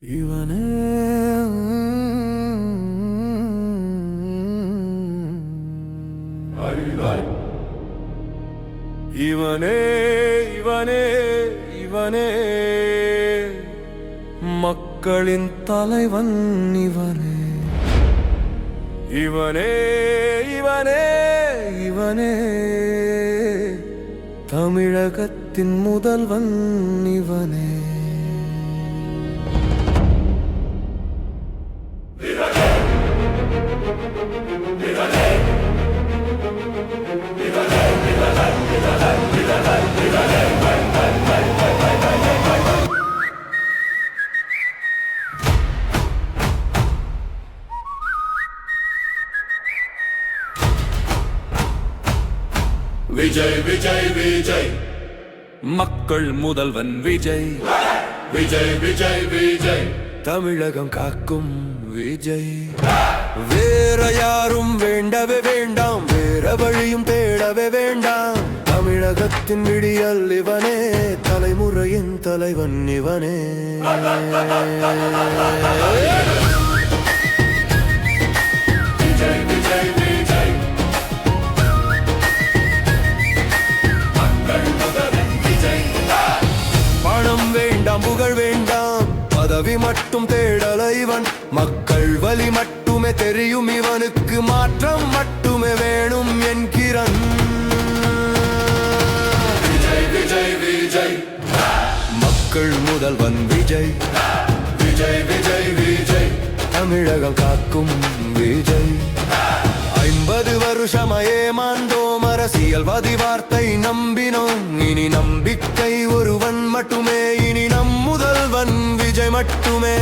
இவனே இவனே இவனே இவனே மக்களின் தலைவன் இவனே இவனே இவனே இவனே தமிழகத்தின் முதல்வன் இவனே. விஜய் விஜய் விஜய் மக்கள் முதல்வன் விஜய் விஜய் விஜய் விஜய் தமிழகம் காக்கும் விஜய். வேற யாரும் வேண்டவே வேண்டாம், வேற வழியும் தேடவே வேண்டாம். தமிழகத்தின் விடியல் இவனே, தலைமுறையின் தலைவன் இவனே. விஜய் விஜய் விஜய் மக்கள் முதல்வன் விஜய். பணம் வேண்டாம், புகழ் வேண்டாம், பதவி மட்டும் தேடல இவன். மக்கள் வலி மட்டுமே தெரியும் இவனுக்கு, மாற்றம் மட்டுமே வேணும் என்கிறான். விஜய் விஜய் விஜய் மக்கள் முதல்வன் விஜய் விஜய் விஜய் விஜய் தமிழகம் காக்கும் விஜய். 50 வருஷமா ஏமாந்தோம், அரசியல்வாதி வார்த்தை நம்பினோம். இனி நம்பிக்கை ஒருவன் மட்டுமே, இனி நம் முதல்வன் விஜய் மட்டுமே.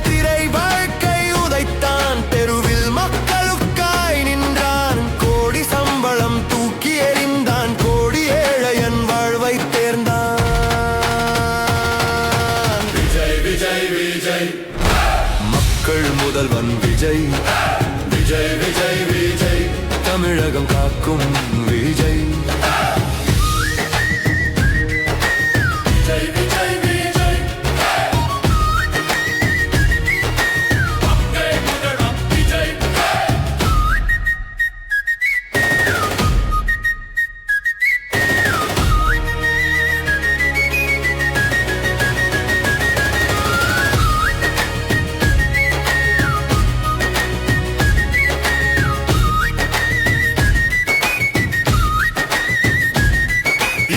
திரை வாழ்க்கை உதைத்தான், தெருவில் மக்களுக்காய் நின்றான். கோடி சம்பளம் தூக்கி எறிந்தான், கோடி ஏழையன் வாழ்வை தேர்ந்தான். விஜய் விஜய் விஜய் மக்கள் முதல்வன் விஜய் விஜய் விஜய் விஜய் தமிழகம் காக்கும் விஜய். விஜய் விஜய் விஜய் மக்கள் முதல்வன் விஜய்.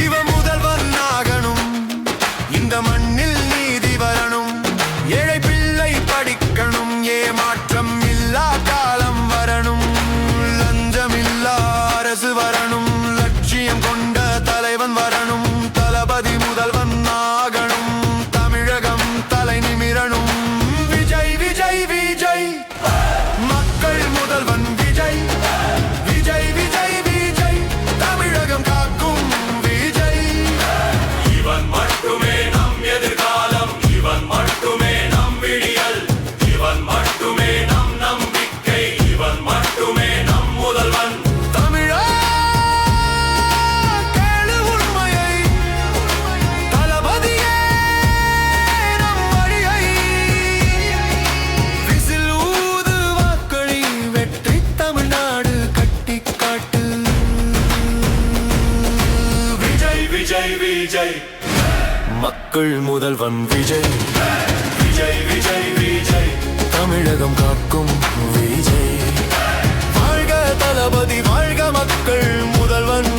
இவன் முதல்வன் ஆகணும், இந்த மண்ணில் நீதி வரணும். ஏழை பிள்ளை படிக்கணும், ஏமாற்றம் இல்லா காலம் வரணும். லஞ்சம் இல்லா அரசு வரணும், லட்சியம் கொண்ட தலைவன் வரணும். தளபதி முதல்வன் ஆகணும், தமிழகம் தலை நிமிரணும். விஜய் விஜய் விஜய் மக்கள் முதல்வன் விஜய் விஜய் விஜய் விஜய் தமிழகம் காக்கும் விஜய். இவன் மட்டுமே நம் எதிர்காலம், இவன் மட்டுமே நம் விடியல், இவன் மட்டுமே நம் நம்பிக்கை, இவன் மட்டுமே நம் முதல்வன். தமிழா கேளு உண்மையை, தளபதியே நம் வழியை. விசில் ஊது வாக்களி, வெற்றி தமிழ்நாடு கட்டி காட்டு. விஜய் விஜய் விஜய் மக்கள் முதல்வன் விஜய் விஜய் விஜய் விஜய் தமிழகம் காக்கும் விஜய். வாழ்க தளபதி, வாழ்க மக்கள் முதல்வன்